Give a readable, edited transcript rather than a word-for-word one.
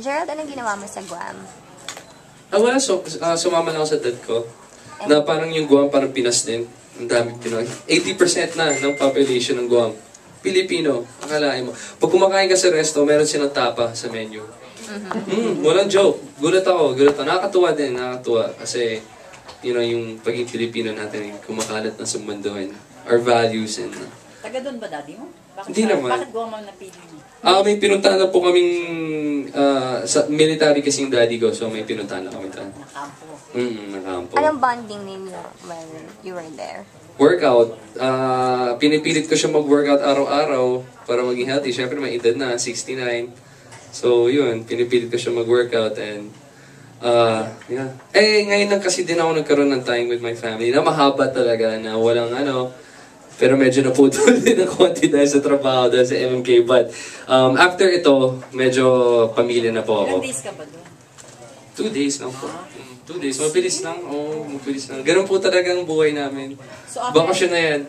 Gerald, anong ginawa mo sa Guam? Wala. Sumama lang ako sa dad ko. Na parang yung Guam, parang Pinas din. Ang daming Pinoy. 80% na ng population ng Guam. Pilipino. Akalain mo. Pag kumakain ka sa resto, meron silang tapa sa menu. Walang joke. Gulat ako. Nakakatuwa din. Nakakatuwa. Kasi, yung pagiging Pilipino natin, kumakalat na sa mundo. Our values and... Taga doon ba daddy mo? Hindi naman. Bakit Guam ang napili mo? May pinuntahan na po kaming sa military kasing daddy ko. So may pinuntahan na kami doon. Nakampo. Nakampo. Anong bonding ninyo when you were there? Workout. Pinipilit ko siya mag-workout araw-araw para maging healthy. Siyempre may edad na, 69. So yun, pinipilit ko siya mag-workout and yeah. Ngayon lang kasi din ako nagkaroon ng time with my family na mahaba talaga, na walang pero medyo naputol din ng konti dahil sa trabaho, dahil sa MMK. But after ito, medyo pamilya na po ako. Ilang days ka ba doon? 2 days lang po. 2 days. Mabilis lang. Oo, mabilis lang. Ganun po talaga ang buhay namin. So, Bakasyon na yan.